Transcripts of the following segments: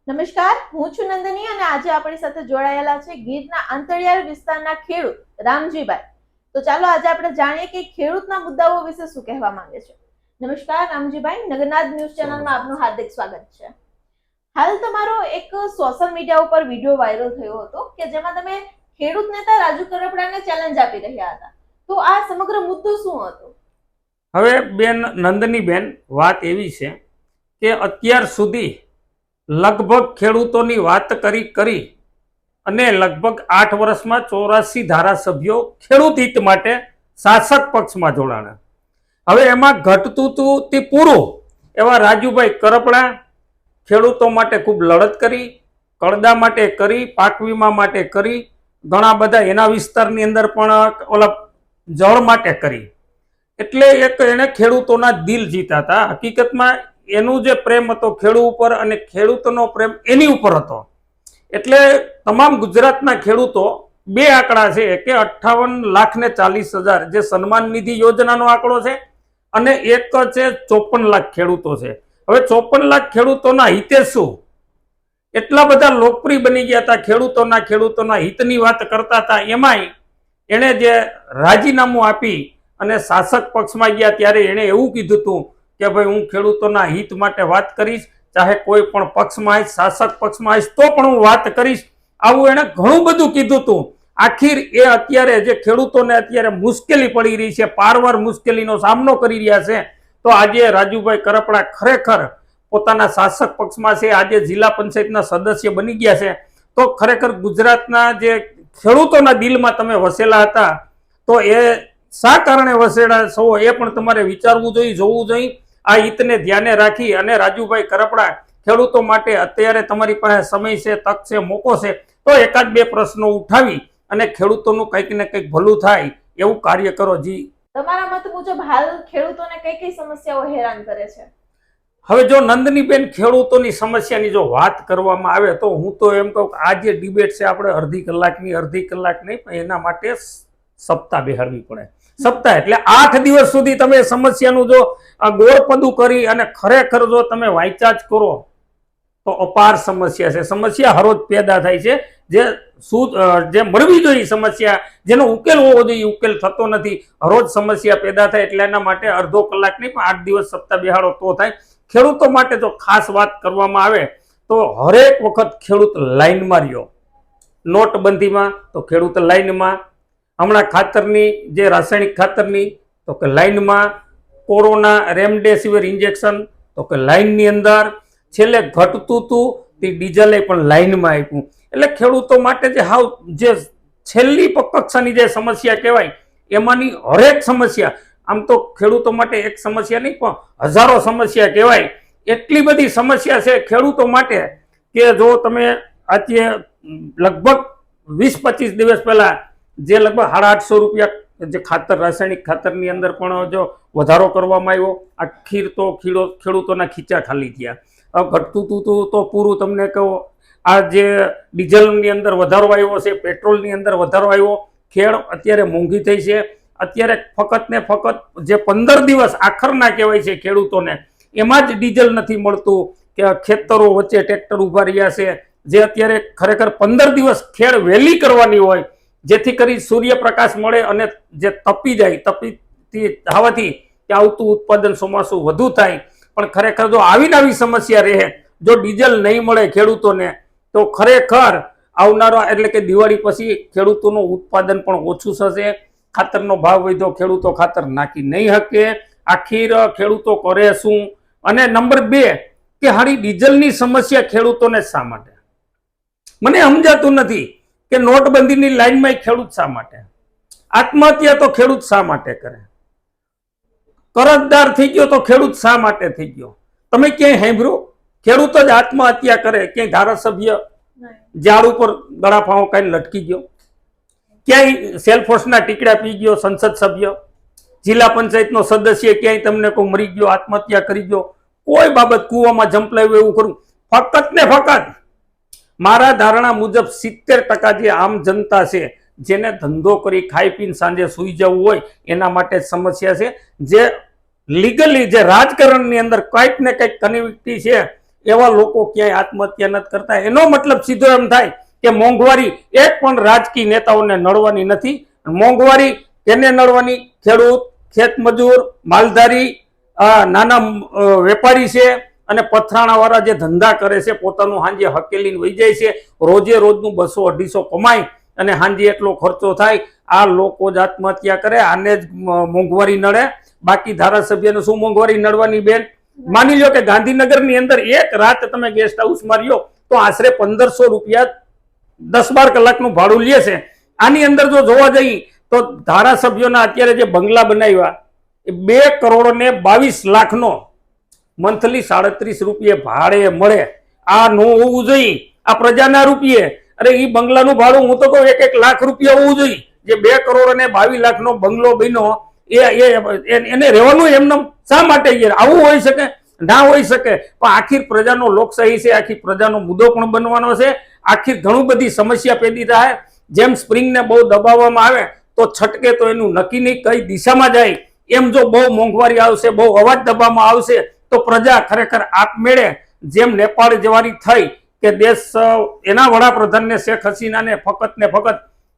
નમસ્કાર, હું છું નંદની અને આજે આપણી સાથે જોડાયેલા છે ગીરના અંતરિયાળ વિસ્તારના ખેડૂત રામજીભાઈ. તો ચાલો આજે આપણે જાણીએ કે ખેડૂતના મુદ્દાઓ વિશે શું કહેવા માંગે છે. નમસ્કાર રામજીભાઈ, નગરનાથ ન્યૂઝ ચેનલમાં આપનું હાર્દિક સ્વાગત છે. હાલ તમારો એક સોશિયલ મીડિયા ઉપર વિડીયો વાયરલ થયો હતો કે જેમાં તમે ખેડૂત નેતા રાજુ કરપડાને ચેલેન્જ આપી રહ્યા હતા. તો આ સમગ્ર મુદ્દો શું હતો? હવે બેન નંદની બેન, વાત એવી છે કે અત્યાર સુધી લગભગ ખેડૂતોની વાત કરી અને લગભગ 8 વર્ષમાં 84 ધારાસભ્યો ખેડૂત હિત માટે શાસક પક્ષમાં જોડાણા. હવે એમાં ઘટતું હતું તે પૂરું એવા રાજુભાઈ કરપડા ખેડૂતો માટે ખૂબ લડત કરી, કળદા માટે કરી, પાક વીમા માટે કરી, ઘણા બધા એના વિસ્તારની અંદર પણ ઓલા જળ માટે કરી. એટલે એક એને ખેડૂતોના દિલ જીતા હતા. હકીકતમાં એનું જે પ્રેમ હતો ખેડૂત ઉપર અને ખેડૂતનો પ્રેમ એની ઉપર હતો. એટલે તમામ ગુજરાતના ખેડૂતો, બે આંકડા છે કે 58,40,000 જે સન્માન નિધિ યોજનાનો આંકડો છે અને એક છે 54 લાખ ખેડૂતો છે. હવે 54 લાખ ખેડૂતોના હિતે શું? એટલા બધા લોકપ્રિય બની ગયા હતા, ખેડૂતોના હિતની વાત કરતા હતા. એમાંય એણે જે રાજીનામું આપી અને શાસક પક્ષમાં ગયા ત્યારે એણે એવું કીધું હતું કે ભાઈ હું ખેડૂતોના હિત માટે વાત કરીશ, ચાહે કોઈ પણ પક્ષમાં આવીશ, શાસક પક્ષમાં આવીશ તો પણ હું વાત કરીશ. આવું એણે ઘણું બધું કીધું હતું. આખીર એ અત્યારે જે ખેડૂતોને અત્યારે મુશ્કેલી પડી રહી છે, પારવાર મુશ્કેલીનો સામનો કરી રહ્યા છે, તો આજે રાજુભાઈ કરપડા ખરેખર પોતાના શાસક પક્ષમાં છે. આજે જિલ્લા પંચાયતના સદસ્ય બની ગયા છે. તો ખરેખર ગુજરાતના જે ખેડૂતોના દિલમાં તમે વસેલા હતા, તો એ શા કારણે વસેલા છો એ પણ તમારે વિચારવું જોઈએ, જોવું જોઈએ. આ હિતને ધ્યાને રાખી અને રાજુભાઈ કરપડા ખેડૂતો માટે અત્યારે તમારી પાસે સમય છે, તક છે, મોકો છે, તો એકાદ બે પ્રશ્નો ઉઠાવી અને ખેડૂતોનું કંઈક ને કંઈક ભલું થાય એવું કાર્ય કરો. જી, તમારા મત મુજબ હાલ ખેડૂતોને કઈ કઈ સમસ્યાઓ હેરાન કરે છે? હવે જો નંદનીબેન ખેડૂતોની સમસ્યાની જો વાત કરવામાં આવે તો હું તો એમ કહું કે આ જે ડિબેટ છે આપણે અડધી કલાક નહીં, પણ એના માટે સપ્તાહ બેહાડવી પડે. સપ્તાહ એટલે 8 દિવસ સુધી તમે સમસ્યાનું જો ગોળપદું કરી અને ખરેખર જો તમે વાંચા જ કરો તો અપાર સમસ્યા છે. સમસ્યા હરોજ પેદા થાય છે. જે મળવી જોઈએ સમસ્યા, જેનો ઉકેલ હોવો જોઈએ, ઉકેલ થતો નથી. હરોજ સમસ્યા પેદા થાય એટલે એના માટે અડધો કલાક નહીં પણ 8 દિવસ સપ્તાહ બેહાડો તો થાય. ખેડૂતો માટે જો ખાસ વાત કરવામાં આવે તો હરેક વખત ખેડૂત લાઈનમાં રહ્યો. નોટબંધીમાં તો ખેડૂત લાઈનમાં, હમણાં ખાતરની જે રાસાયણિક ખાતરની તો કે લાઈનમાં, કોરોના રેમડેસિવિર ઇન્જેક્શન તો કે લાઈનની અંદર, છેલ્લે ઘટતું હતું તે ડીઝલે પણ લાઈનમાં આપ્યું. એટલે ખેડૂતો માટે જે છેલ્લી કક્ષાની જે સમસ્યા કહેવાય એમાંની હરેક સમસ્યા, આમ તો ખેડૂતો માટે એક સમસ્યા નહીં પણ હજારો સમસ્યા કહેવાય. એટલી બધી સમસ્યા છે ખેડૂતો માટે કે જો તમે આજે લગભગ 20-25 દિવસ પહેલા જે લગભગ 850 રૂપિયા જે ખાતર, રાસાયણિક ખાતરની અંદર પણ જો વધારો કરવામાં આવ્યો, આખીર તો ખેડૂતોના ખીચા ખાલી થયા. ઘટતું હતું તો પૂરું તમને કહું, આ જે ડીઝલની અંદર વધારો આવ્યો છે, પેટ્રોલની અંદર વધારો આવ્યો, ખેડ અત્યારે મોંઘી થઈ છે. અત્યારે ફક્ત ને ફક્ત જે 15 દિવસ આખરના કહેવાય છે ખેડૂતોને, એમાં જ ડીઝલ નથી મળતું કે ખેતરો વચ્ચે ટ્રેક્ટર ઉભા રહ્યા છે. જે અત્યારે ખરેખર 15 દિવસ ખેડ વહેલી કરવાની હોય જેથી કરી સૂર્યપ્રકાશ મળે અને જે તપી જાય, તપી થવાથી કે આવતું ઉત્પાદન ચોમાસું વધુ થાય. પણ ખરેખર જો આવી સમસ્યા રહે, જો ડીઝલ નહીં મળે ખેડૂતોને તો ખરેખર આવનારો એટલે કે દિવાળી પછી ખેડૂતોનું ઉત્પાદન પણ ઓછું થશે. ખાતરનો ભાવ વધ્યો, ખેડૂતો ખાતર નાખી નહીં શકે. આખીર ખેડૂતો કરે શું? અને નંબર 2 કે હારી ડીઝલની સમસ્યા ખેડૂતોને શા માટે? મને સમજાતું નથી કે નોટબંધીની લાઈનમાં ખેડૂત શા માટે? આત્મહત્યા તો ખેડૂત શા માટે કરે? કરજદાર થઈ ગયો તો ખેડૂત શા માટે થઈ ગયો? તમે ક્યાંય સાંભળ્યું ખેડૂત જ આત્મહત્યા કરે? ક્યાંય ધારાસભ્ય ઝાડ ઉપર ગળાફાંવો કાંઈ લટકી ગયો? ક્યાંય સેલફોર્સના ટીકડા પી ગયો સંસદ સભ્ય, જિલ્લા પંચાયતનો સદસ્ય ક્યાંય તમને કોઈ મરી ગયો, આત્મહત્યા કરી ગયો? કોઈ બાબત કૂવામાં જંપલાવ્યું એવું કરું? ફક્ત ને ફક્ત મારા ધારણા મુજબ 70% જે આમ જનતા છે જેને ધંધો કરી ખાઈ પીને સાંજે સૂઈ જવું હોય એના માટે સમસ્યા છે. જે લીગલી જે રાજકારણની અંદર કંઈક ને કંઈક કનેક્ટિવિટી છે એવા લોકો ક્યાંય આત્મહત્યા નથી કરતા. એનો મતલબ સીધો એમ થાય કે મોંઘવારી એક પણ રાજકીય નેતાઓને નડવાની નથી. મોંઘવારી કેને નડવાની? ખેડૂત, ખેતમજૂર, માલધારી, નાના વેપારી છે અને પથરાણા વાળા જે ધંધા કરે છે, પોતાનું હાંજે હકેલીને વહી જાય છે, રોજે રોજનું 200-250 કમાય અને હાંજે એટલો ખર્ચો થાય. આ લોકો જ આત્મહત્યા કરે, આને જ મોંઘવારી નડે. બાકી ધારાસભ્યને શું મોંઘવારી નડવાની બેન? માની લો કે ગાંધીનગરની અંદર એક રાત તમે ગેસ્ટ હાઉસમાં રહ્યો તો આશરે 1500 રૂપિયા 10-12 કલાકનું ભાડું લે છે. આની અંદર જો જોવા જઈએ તો ધારાસભ્યોના અત્યારે જે બંગલા બનાવ્યા એ 2 કરોડ ને 22 લાખનો મંથલી 37 રૂપિયા ભાડે મળે. આ નો હોવું જોઈએ, આ પ્રજાના રૂપિયે. અરે એ બંગલાનું ભાડું હું તો કહું 1-1 લાખ રૂપિયા હોવું જોઈએ. જે 2 કરોડ ને 22 લાખનો બંગલો બન્યો એને રહેવાનું એમને શા માટે? આવું હોઈ શકે? ના હોઈ શકે. પણ આખીર પ્રજાનો લોકશાહી છે, આખી પ્રજાનો મુદ્દો પણ બનવાનો છે. આખીર ઘણું બધી સમસ્યા પેદી થાય. જેમ સ્પ્રિંગને બહુ દબાવવામાં આવે તો છટકે તો એનું નક્કી નહીં કઈ દિશામાં જાય. એમ જો બહુ મોંઘવારી આવશે, બહુ અવાજ દબાવવામાં આવશે તો પ્રજા ખરેખર આપમેળે જેમ નેપાળ જવારી થઈ કે દેશ એના વડાપ્રધાનને શેખ હસીનાને ફક્ત ને ફક્ત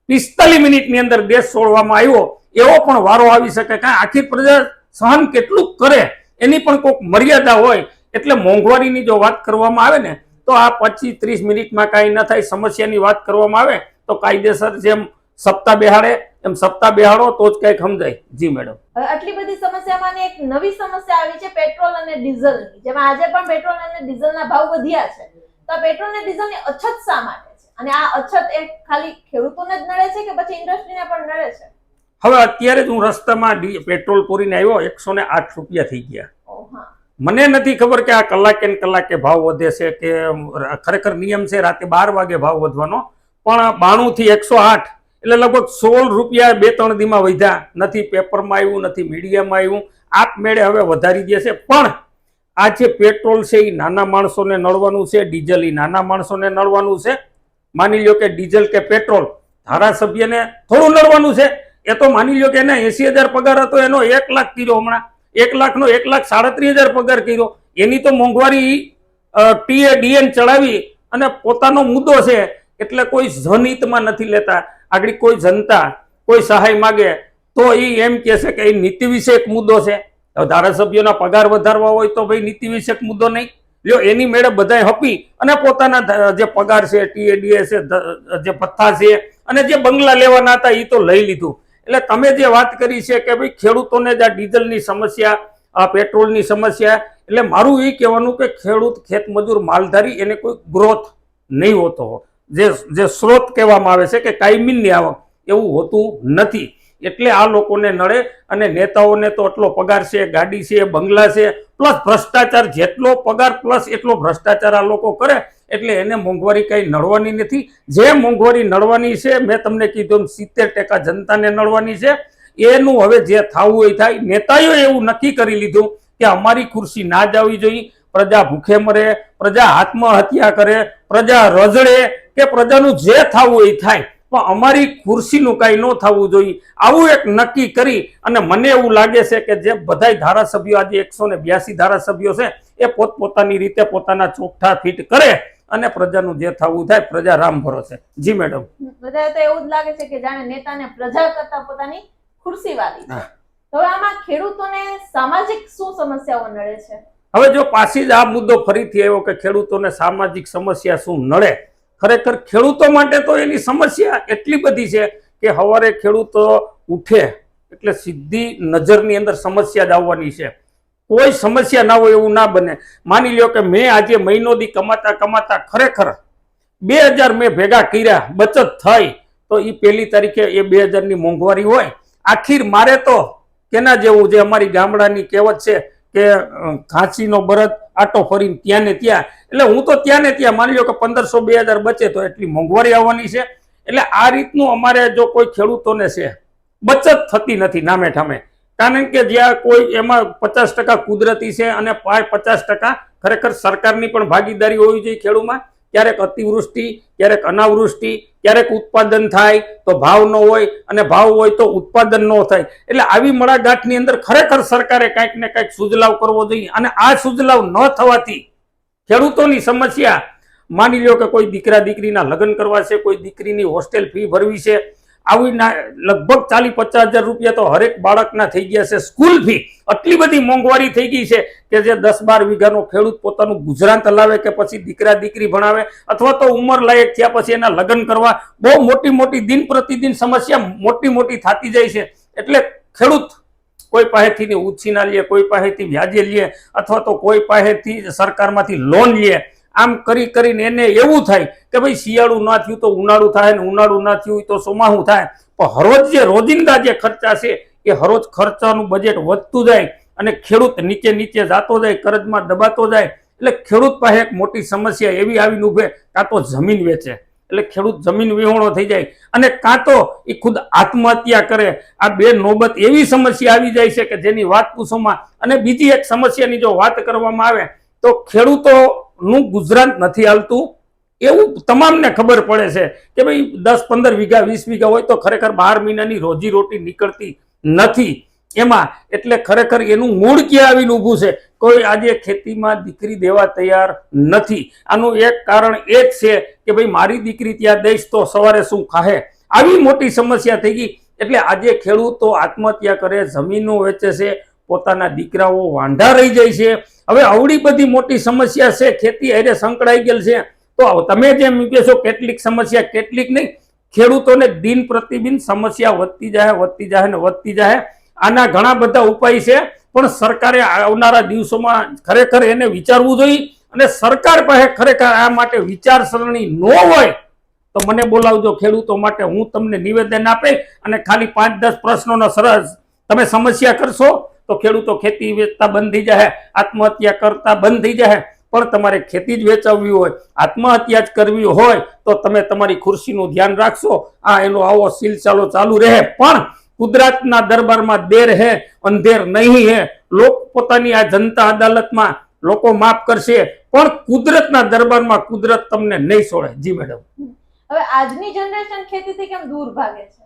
45 મિનિટની અંદર દેશ છોડવામાં આવ્યો, એવો પણ વારો આવી શકે. કારણ આખી પ્રજા સહન કેટલું કરે એની પણ કોઈક મર્યાદા હોય. એટલે મોંઘવારીની જો વાત કરવામાં આવે ને તો આ 25-30 મિનિટમાં કાંઈ ન થાય. સમસ્યાની વાત કરવામાં આવે તો કાયદેસર જેમ સપ્તાહ બેહાડે એમ સપ્તાહ બેહાડો તો જ કંઈક સમજાય. જી મેડમ. હવે આટલી બધી સમસ્યામાં એક નવી સમસ્યા આવી છે પેટ્રોલ અને ડીઝલની, જેમાં આજે પણ પેટ્રોલ અને ડીઝલના ભાવ વધ્યા છે. તો પેટ્રોલ અને ડીઝલની અછત શા માટે છે? અને આ અછત એ ખાલી ખેડૂતોને જ નડે છે કે પછી ઇન્ડસ્ટ્રીને પણ નડે છે? હવે અત્યારે જ હું રસ્તામાં પેટ્રોલ પૂરીને આવ્યો, 108 રૂપિયા થઈ ગયા. મને નથી ખબર કે આ કલાકે ને કલાકે ભાવ વધે છે કે ખરેખર નિયમ છે રાતે 12 વાગે ભાવ વધવાનો, પણ 92 થી 108 એટલે લગભગ 16 રૂપિયા 2-3 દીમાં વધ્યા. નથી પેપરમાં આવ્યું, નથી મીડિયામાં આવ્યું, આપમેળે હવે વધારી દે છે. પણ આ જે પેટ્રોલ છે એ નાના માણસોને નડવાનું છે, ડીઝલ એ નાના માણસોને નડવાનું છે. માની લો કે ડીઝલ કે પેટ્રોલ ધારાસભ્યને થોડું નડવાનું છે. એ તો માની લો કે એને 80,000 પગાર હતો, એનો 1 લાખ કર્યો, હમણાં 1 લાખનો 1,37,000 પગાર કર્યો. એની તો મોંઘવારી ડીએન ચડાવી અને પોતાનો મુદ્દો છે એટલે કોઈ જનહિતમાં નથી લેતા. આગળ કોઈ જનતા કોઈ સહાય માગે તો એ એમ કહે છે કે એ નીતિ વિષયક મુદ્દો છે. ધારાસભ્યોના પગાર વધારવા હોય તો ભાઈ નીતિ વિષયક મુદ્દો નહીં લ્યો, એની મેળે બધાય હપી અને પોતાના જે પગાર છે, ટીએડીએ છે, જે ભથ્થા છે અને જે બંગલા લેવાના હતા એ તો લઈ લીધું. એટલે તમે જે વાત કરી છે કે ભાઈ ખેડૂતોને જ આ ડીઝલની સમસ્યા, આ પેટ્રોલની સમસ્યા, એટલે મારું એ કહેવાનું કે ખેડૂત, ખેતમજૂર, માલધારી એને કોઈ ગ્રોથ નહીં હોતો. જે સ્ત્રોત કહેવામાં આવે છે કે કાયમીની આવક, એવું હોતું નથી. એટલે આ લોકોને નડે. અને નેતાઓને તો એટલો પગાર છે, ગાડી છે, બંગલા છે, પ્લસ ભ્રષ્ટાચાર. જેટલો પગાર પ્લસ એટલો ભ્રષ્ટાચાર આ લોકો કરે એટલે એને મોંઘવારી કઈ નડવાની નથી. જે મોંઘવારી નડવાની છે મેં તમને કીધું 70% જનતાને નડવાની છે. એનું હવે જે થવું એ થાય. નેતાઓએ એવું નક્કી કરી લીધું કે અમારી ખુરશી ના જ આવવી જોઈએ. પ્રજા ભૂખે મરે, પ્રજા આત્મહત્યા કરે, પ્રજા રજડે કે પ્રજાનું જે થવું એ થાય, પણ અમારી ખુરશીનું કાંઈ ન થવું જોઈએ. આવું એક નક્કી કરી અને મને એવું લાગે છે કે જે બધાય ધારાસભ્યો આજે 182 ધારાસભ્યો છે એ પોતપોતાની રીતે પોતાના ચોખ્ઠા ફીટ કરે અને પ્રજાનું જે થવું થાય. પ્રજા રામ ભરોસે. જી મેડમ. બધા તો એવું જ લાગે છે કે જાણે નેતાને પ્રજા કરતા પોતાની ખુરશી વાળી છે. હવે આમાં ખેડૂતોને સામાજિક શું સમસ્યાઓ નડે છે? હવે જો પાછી જ આ મુદ્દો ફરીથી આવ્યો કે ખેડૂતોને સામાજિક સમસ્યા શું નડે. ખરેખર ખેડૂતો માટે તો એની સમસ્યા એટલી બધી છે કે સવારે ખેડૂતો ઉઠે એટલે સીધી નજરની અંદર સમસ્યા જ આવવાની છે. કોઈ સમસ્યા ના હોય એવું ના બને. માની લો કે મેં આજે મહિનો દી કમાતા કમાતા ખરેખર 2000 મેં ભેગા કર્યા, બચત થઈ, તો એ 1 તારીખે એ 2000 ની મોંઘવારી હોય. આખીર મારે તો કેના જેવું, જે અમારી ગામડાની કહેવત છે કે ઘાંચીનો બળદ આટો ફરીને ત્યાં ને ત્યાં, એટલે હું તો ત્યાં ને ત્યાં માની લો કે 1500-2000 બચે તો એટલી મોંઘવારી આવવાની છે. એટલે આ રીતનું અમારે જો કોઈ ખેડૂતોને છે બચત થતી નથી નામે ઠામે. કારણ કે જ્યાં કોઈ એમાં 50% કુદરતી છે અને 50% ખરેખર સરકારની પણ ભાગીદારી હોવી જોઈએ ખેડૂતમાં. ક્યારેક અતિવૃષ્ટિ, ક્યારેક અનાવૃષ્ટિ, ક્યારેક ઉત્પાદન થાય તો ભાવ ન હોય અને ભાવ હોય તો ઉત્પાદન ન થાય. એટલે આવી મડાગાંઠની અંદર ખરેખર સરકારે કાંઈક ને કાંઈક સુજલાવ કરવો જોઈએ. અને આ સુજલાવ ન થવાથી ખેડૂતોની સમસ્યા માની લ્યો કે કોઈ દીકરા દીકરીના લગ્ન કરવા છે, કોઈ દીકરીની હોસ્ટેલ ફી ભરવી છે, આવી લગભગ 40-50 હજાર રૂપિયા તો હરેક બાળકના થઈ ગયા છે. સ્કૂલ ફી આટલી બધી મોંઘવારી થઈ ગઈ છે કે જે 10-12 વીઘાનો ખેડૂત પોતાનું ગુજરાન ચલાવે કે પછી દીકરા દીકરી ભણાવે અથવા તો ઉંમર લાયક થયા પછી એના લગ્ન કરવા બહુ મોટી મોટી દિન પ્રતિદિન સમસ્યા મોટી થતી જાય છે. એટલે ખેડૂત કોઈ પાસેથી ઉછીના લે, કોઈ પાસેથી વ્યાજે લે અથવા તો કોઈ પાસેથી સરકારમાંથી લોન લે. આમ કરીને એને એવું થાય કે ભાઈ શિયાળું ના થયું તો ઉનાળું થાય, ને ઉનાળું ના થયું તો ચોમાસું થાય. પણ હરોજ જે રોજિંદા જે ખર્ચા છે એ હરોજ ખર્ચાનું બજેટ વધતું જાય અને ખેડૂત નીચે જતો જાય, કરજમાં દબાતો જાય. એટલે ખેડૂત પાસે એક મોટી સમસ્યા એવી આવીને ઉભે, કાં તો જમીન વેચે એટલે ખેડૂત જમીન વિહોણો થઈ જાય અને કાં તો એ ખુદ આત્મહત્યા કરે. આ બે નોબત એવી સમસ્યા આવી જાય છે કે જેની વાત પૂછોમાં. અને બીજી એક સમસ્યાની જો વાત કરવામાં આવે તો ખેડૂતોનું ગુજરાન નથી હાલતું એવું તમામને ખબર પડે છે કે ભાઈ 10-15 વીઘા 20 વીઘા હોય તો ખરેખર 12 મહિનાની રોજી રોટી નીકળતી નથી એમાં. એટલે ખરેખર એનું મૂળ ક્યાં આવીને ઊભું છે? કોઈ આજે ખેતીમાં દીકરી દેવા તૈયાર નથી. આનું એક કારણ એ જ છે કે ભાઈ મારી દીકરી ત્યાં દઈશ તો સવારે શું ખાહે. આવી મોટી સમસ્યા થઈ ગઈ. એટલે આજે ખેડૂતો આત્મહત્યા કરે, જમીનો વેચે છે, પોતાના દીકરાઓ વાંઢા રહી જાય છે. હવે આવડી બધી મોટી સમસ્યા છે, ખેતી અરે સંકળાઈ ગયેલ છે. તો તમે જેમ કહેશો કેટલીક સમસ્યા, કેટલીક નહીં, ખેડૂતોને દિન પ્રતિદિન સમસ્યા વધતી જાય. આના ઘણા બધા ઉપાય છે પણ સરકારે આવનારા દિવસોમાં ખરેખર એને વિચારવું જોઈએ. અને સરકાર પાસે ખરેખર આ માટે વિચારસરણી ન હોય તો મને બોલાવજો. ખેડૂતો માટે હું તમને નિવેદન આપે અને ખાલી 5-10 પ્રશ્નોનો સરસ તમે સમસ્યા કરશો તો ખેડૂતો ખેતી વેચતા બંધ થઈ જાય, આત્મહત્યા કરતા બંધ થઈ જાય. પણ તમારે ખેતી જ વેચવવી હોય, આત્મહત્યા જ કરવી હોય તો તમે તમારી ખુરશીનું ધ્યાન રાખશો. એનો આવો સિલસિલો ચાલુ રહે. પણ કુદરતના દરબારમાં દેર હે અંધેર નહીં હે. લોકો પોતાની આ જનતા અદાલતમાં લોકો માફ કરશે પણ કુદરતના દરબારમાં કુદરત તમને નહીં છોડે. જી મેડમ. હવે આજની જનરેશન ખેતીથી કેમ દૂર ભાગે છે?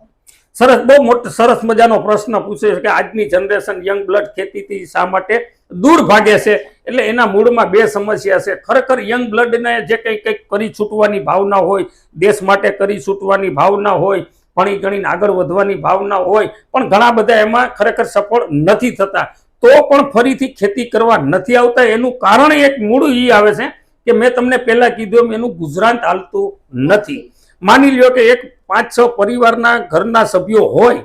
સરસ, બહુ મોટો સરસ મજાનો પ્રશ્ન પૂછે છે કે આજની જનરેશન યંગ બ્લડ ખેતીથી શા માટે દૂર ભાગે છે. એટલે એના મૂળમાં બે સમસ્યા છે. ખરેખર યંગ બ્લડને જે કંઈક કરી છૂટવાની ભાવના હોય, દેશ માટે કરી છૂટવાની ભાવના હોય, ભણી ગણીને આગળ વધવાની ભાવના હોય, પણ ઘણા બધા એમાં ખરેખર સફળ નથી થતા. તો પણ ફરીથી ખેતી કરવા નથી આવતા. એનું કારણ એક મૂળ એ આવે છે કે મેં તમને પહેલા કીધું એનું ગુજરાન હાલતું નથી. માની લ્યો કે એક 5-6 પરિવારના ઘરના સભ્યો હોય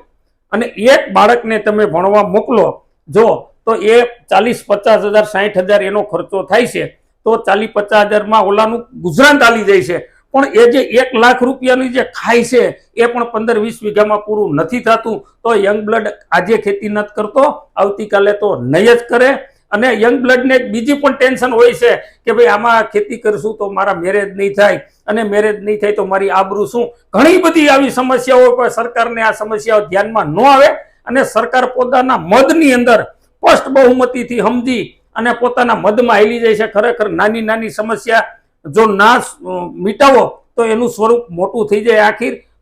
અને એક બાળકને તમે ભણવા મોકલો જો તો એ 40-50 હજાર 60 હજાર એનો ખર્ચો થાય છે. તો 40-50 હજારમાં ઓલાનું ગુજરાન ચાલી જાય છે. પણ એ જે 1 લાખ રૂપિયાની જે ખાય છે એ પણ 15-20 વીઘામાં પૂરું નથી થતું. તો યંગ બ્લડ આજે ખેતી નથી કરતો, આવતીકાલે તો નહીં જ કરે. અને યંગ બ્લડને બીજી પણ ટેન્શન હોય છે કે ભાઈ આમાં ખેતી કરશું તો મારા મેરેજ નહીં થાય, અને મેરેજ નહીં થાય તો મારી આબરૂ શું. ઘણી બધી આવી સમસ્યાઓ પર સરકારને આ સમસ્યાઓ ધ્યાનમાં ન આવે અને સરકાર પોતાના મદની અંદર સ્પષ્ટ બહુમતીથી સમજી અને પોતાના મદમાં હેલી જાય છે. ખરેખર નાની સમસ્યા જો ના મિટાવો તો એનું સ્વરૂપ મોટું થઈ જાય.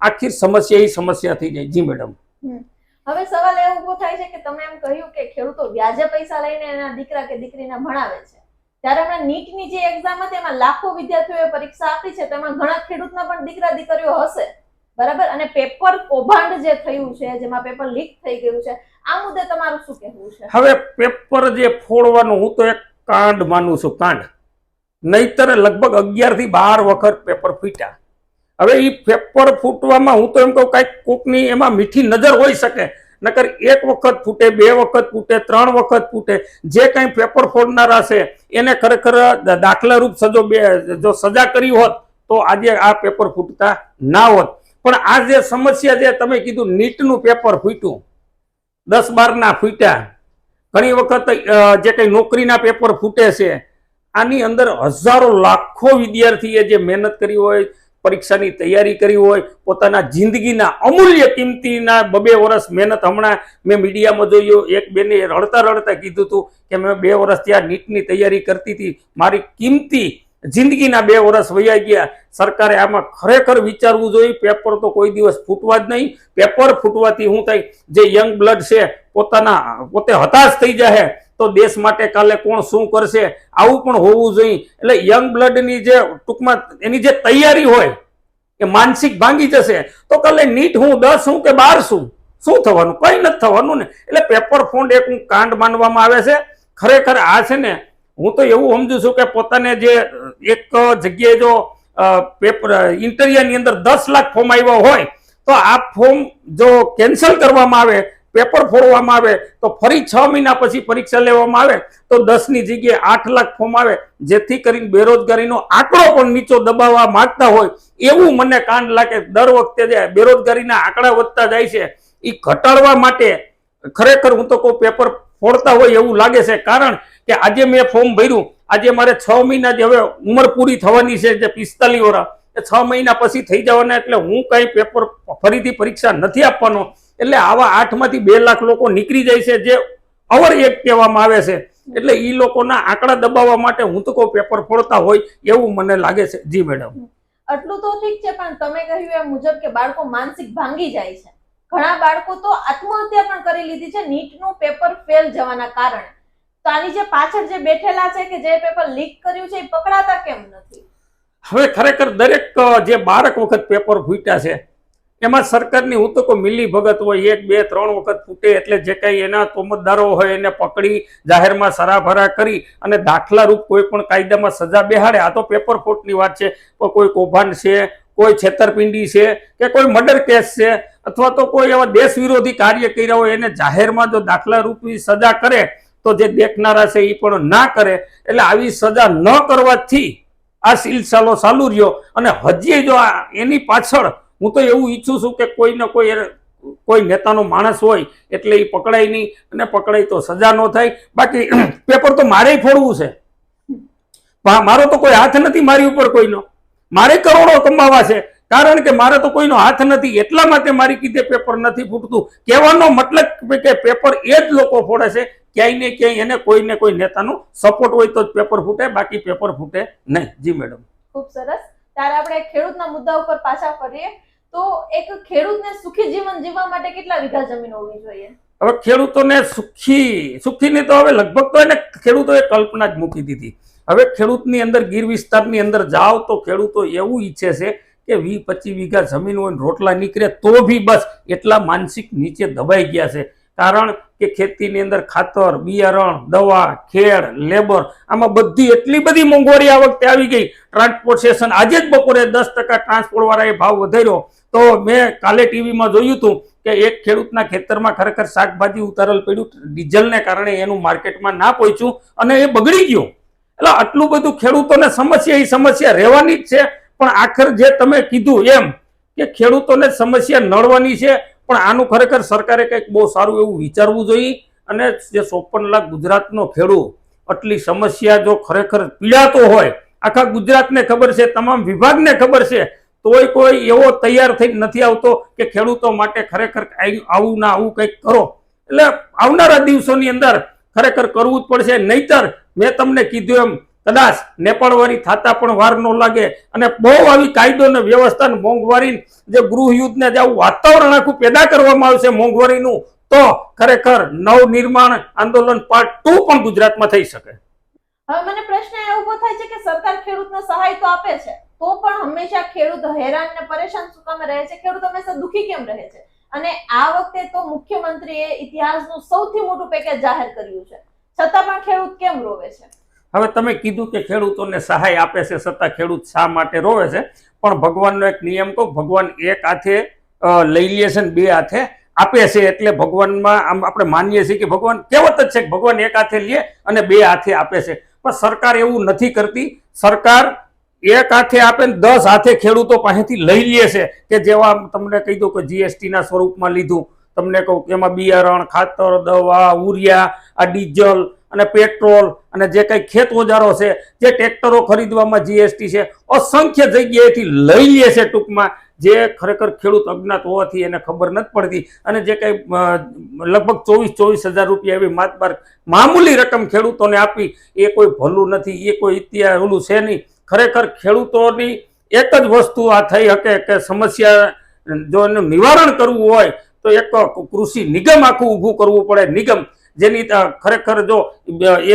આખીર સમસ્યા થઈ જાય. જી મેડમ. હવે સવાલ એ ઉભો થાય છે કે તમે એમ કહ્યું કે ખેડૂતો વ્યાજે પૈસા લઈને એના દીકરા કે દીકરીને ભણાવે છે. ત્યારે હમણાં નીટની જે એક્ઝામ હતી એમાં લાખો વિદ્યાર્થીઓએ પરીક્ષા આપી છે. તેમાં ઘણા ખેડૂતના પણ દીકરા દીકરીઓ હશે, બરાબર? અને પેપર કૌભાંડ જે થયું છે, જેમાં પેપર લીક થઈ ગયું છે, આ મુદ્દે તમારું શું કહેવું છે? હવે પેપર જે ફોડવાનું હું તો એક કાંડ માનું છું, કાંડ. નહીતર લગભગ 11 થી 12 વખત પેપર ફૂટ્યા. હવે એ પેપર ફૂટવામાં હું તો એમ કહું કાંઈક કોકની એમાં મીઠી નજર હોઈ શકે. નકર 1 વખત ફૂટે, 2 વખત ફૂટે, 3 વખત ફૂટે. જે કંઈ પેપર ફોડનારા છે એને ખરેખર દાખલારૂપ જો સજા કરી હોત તો આજે આ પેપર ફૂટતા ના હોત. પણ આ જે સમસ્યા જે તમે કીધું નીટનું પેપર ફૂટ્યું, 10-12 ના ફૂટ્યા, ઘણી વખત જે કંઈ નોકરીના પેપર ફૂટે છે, આની અંદર હજારો લાખો વિદ્યાર્થીએ જે મહેનત કરી હોય, પરીક્ષાની તૈયારી કરી હોય, પોતાના જિંદગીના અમૂલ્ય કિંમતીના 2 વર્ષ મહેનત. હમણાં મેં મીડિયામાં જોયું એક બેને રડતા કીધું હતું કે મેં 2 વર્ષ ત્યાં નીટની તૈયારી કરતી હતી, મારી કિંમતી જિંદગીના 2 વર્ષ વયા ગયા. સરકારે આમાં ખરેખર વિચારવું જોઈએ. પેપર તો કોઈ દિવસ ફૂટવા જ નહીં. પેપર ફૂટવાથી શું થાય, જે યંગ બ્લડ છે પોતે હતાશ થઈ જાય. તો દેશ માટે કાલે કોણ શું કરશે આવું પણ હોવું જોઈએ. એટલે યંગ બ્લડની જે ટૂંકમાં એની જે તૈયારી હોય એ માનસિક ભાંગી જશે તો કાલે નીટ હું 10 હું કે 12 શું થવાનું? કઈ નથી થવાનું ને. એટલે પેપર ફોડ એક કાંડ માનવામાં આવે છે. ખરેખર આ છે ને હું તો એવું સમજુ છું કે પોતાને જે એક જગ્યાએ જો પેપર ઇન્ટરવ્યુની અંદર 10 લાખ ફોર્મ આવ્યા હોય તો આ ફોર્મ જો કેન્સલ કરવામાં આવે, પેપર ફોડવામાં આવે તો ફરી 6 મહિના પછી પરીક્ષા લેવામાં આવે તો 10 ની જગ્યાએ 8 લાખ ફોર્મ આવે, જેથી કરીને બેરોજગારીનો આંકડો પણ નીચો દબાવવા માંગતા હોય એવું મને કાંડ લાગે. દર વખતે જે બેરોજગારીના આંકડા વધતા જાય છે એ ઘટાડવા માટે ખરેખર હું તો કહું પેપર ફોડતા હોય એવું લાગે છે. કારણ કે આજે મેં ફોર્મ ભર્યું, આજે મારે 6 મહિના જે હવે ઉંમર પૂરી થવાની છે, જે 45 વર્ષ, એ 6 મહિના પછી થઈ જવાના, એટલે હું કઈ પેપર ફરીથી પરીક્ષા નથી આપવાનો. એટલે આવા 8 માંથી 2 લાખ લોકો નીકળી જાય છે જે ઓવર એજ કહેવામાં આવે છે. એટલે એ લોકોના આંકડા દબાવવા માટે હું તો કહું પેપર ફોડતા હોય એવું મને લાગે છે. જી મેડમ. આટલું તો ઠીક છે, પણ તમે કહ્યું એ મુજબ કે બાળકો માનસિક ભાંગી જાય છે. ઘણા બાળકો તો આત્મહત્યા પણ કરી લીધી છે નીટનું પેપર ફેલ જવાના કારણે. તો આની જે પાછળ જે બેઠેલા છે કે જે પેપર લીક કર્યું છે એ પકડાતા કેમ નથી? હવે ખરેખર દરેક જે 12 વખત પેપર ફૂટ્યા છે એમાં સરકારની હું તો કોઈ મિલી ભગત હોય, 1 2 3 વખત ફૂટે એટલે જે કઈ એના તોમતદારો હોય એને પકડી જાહેરમાં સરાભરા કરી અને દાખલા રૂપ કોઈ પણ કાયદામાં સજા બેહાડે. આ તો પેપર ફોટની વાત છે. કોઈ કૌભાંડ છે, કોઈ છેતરપિંડી છે કે કોઈ મર્ડર કેસ છે અથવા તો કોઈ એવા દેશ વિરોધી કાર્ય કર્યા હોય એને જાહેરમાં જો દાખલા રૂપી સજા કરે તો જે દેખનારા છે એ પણ ના કરે. એટલે આવી સજા ન કરવાથી આ સિલસિલો ચાલુ રહ્યો. અને હજી જો એની પાછળ હું તો એવું ઈચ્છું છું કે કોઈને કોઈ નેતાનો માણસ હોય એટલે એ પકડાય નહીં, અને પકડાય તો સજા ન થાય. બાકી પેપર તો મારે ફોડવું છે, મારો તો કોઈ હાથ નથી મારી ઉપર કોઈનો. મારે કરોડો કમાવા છે, કારણ કે મારે તો કોઈનો હાથ નથી, એટલા માટે મારી કીધે પેપર નથી ફૂટતું. કહેવાનો મતલબ કે પેપર એ જ લોકો ફોડે છે. ક્યાંય ને ક્યાંય એને કોઈને કોઈ નેતાનો સપોર્ટ હોય તો જ પેપર ફૂટે, બાકી પેપર ફૂટે નહીં. જી મેડમ. ખૂબ સરસ. ત્યારે આપણે ખેડૂતના મુદ્દા ઉપર પાછા ફરીએ તો એક ખેડૂતને સુખી જીવન જીવવા માટે કેટલા વીઘા જમીન હોવી જોઈએ? હવે ખેડૂતોને સુખીની તો હવે લગભગ તો એને ખેડૂતોએ કલ્પના જ મૂકી દીધી. હવે ખેડૂતની અંદર ગીર વિસ્તારની અંદર જાઓ તો ખેડૂતો એવું ઈચ્છે છે કે 20-25 વીઘા જમીન હોય રોટલા નીકળે તો બી બસ, એટલા માનસિક નીચે દબાઈ ગયા છે. કારણ કે ખેતીની અંદર ખાતર, બિયારણ, દવા, ખેડ, લેબર, આમાં બધી એટલી બધી મોંઘવારી આ વખતે આવી ગઈ. ટ્રાન્સપોર્ટેશન, આજે જ બપોરે 10% ટ્રાન્સપોર્ટ વાળાએ ભાવ વધાર્યો. તો મેં કાલે ટીવીમાં જોયું હતું કે એક ખેડૂતના ખેતરમાં ખરેખર શાકભાજી ઉતારેલ પડ્યું, ડીઝલને કારણે એનું માર્કેટમાં ના પહોંચ્યું અને એ બગડી ગયું. એટલે આટલું બધું ખેડૂતોને સમસ્યા રહેવાની જ છે. પણ આખર જે તમે કીધું એમ કે ખેડૂતોને સમસ્યા નડવાની છે, પણ આનું ખરેખર સરકારે કંઈક બહુ સારું એવું વિચારવું જોઈએ. અને જે 54 લાખ ગુજરાતનો ખેડૂત આટલી સમસ્યા જો ખરેખર પીડાતો હોય, આખા ગુજરાતને ખબર છે, તમામ વિભાગને ખબર છે, તોય કોઈ એવો તૈયાર થઈ નથી આવતો કે ખેડૂતો માટે ખરેખર આવું ના આવું કંઈક કરો. એટલે આવનારા દિવસોની અંદર ખરેખર કરવું જ પડશે. નહીતર મેં તમને કીધું એમ કદાચ નેપાળવાળી થતા પણ વાર ન લાગે અને બહુ આવી કાયદો ને વ્યવસ્થા મોંઘવારી જે ગૃહયુદ્ધને જે આવું વાતાવરણ આખું પેદા કરવામાં આવશે મોંઘવારીનું, તો ખરેખર નવનિર્માણ આંદોલન પાર્ટ 2 પણ ગુજરાતમાં થઈ શકે. હવે મને પ્રશ્ન એ ઉભો થાય છે કે સરકાર ખેડૂતને સહાય તો આપે છે તો પણ હંમેશા ખેડૂત હેરાન ને પરેશાન શું કામ રહે છે? ખેડૂત હંમેશા દુખી કેમ રહે છે? અને આ વખતે તો મુખ્યમંત્રીએ ઇતિહાસનું સૌથી મોટું પેકેજ જાહેર કર્યું છે, છતાં પણ ખેડૂત કેમ રોવે છે? હવે તમે કીધું કે ખેડૂતોને સહાય આપે છે છતાં ખેડૂત શા માટે રોવે છે? પણ ભગવાનનો એક નિયમ કહું, ભગવાન એક હાથે લઈ લે છે ને 2 હાથે આપે છે. એટલે ભગવાનમાં આમ આપણે માનીએ છીએ કે ભગવાન કહેવત જ છે કે ભગવાન એક હાથે લે અને 2 હાથે આપે છે. પણ સરકાર એવું નથી કરતી. સરકાર એક હાથે આપે ને 10 હાથે ખેડૂતો પાસેથી લઈ લે છે. કે જેવા તમને કહી દઉં કે જીએસટી ના સ્વરૂપમાં લીધું, તમને કહું કે એમાં બિયારણ, ખાતર, દવા, ઉરિયા, આ ડીઝલ અને પેટ્રોલ અને જે કઈ ખેત ઓજારો છે, જે ટ્રેક્ટરો ખરીદવામાં જીએસટી છે, અસંખ્ય જગ્યાએથી લઈ લે છે. ટૂંકમાં જે ખરેખર ખેડૂત અજ્ઞાત હોવાથી એને ખબર નથી પડતી. અને જે કઈ લગભગ 24,000 રૂપિયા એવી માતબાર મામૂલી રકમ ખેડૂતોને આપી, એ કોઈ ભલું નથી, એ કોઈ ઇતિહાસ ઓલું છે નહીં. ખરેખર ખેડૂતોની એક જ વસ્તુ આ થઈ શકે કે સમસ્યા જો એનું નિવારણ કરવું હોય તો એક કૃષિ નિગમ આખું ઊભું કરવું પડે. નિગમ જેની ખરેખર જો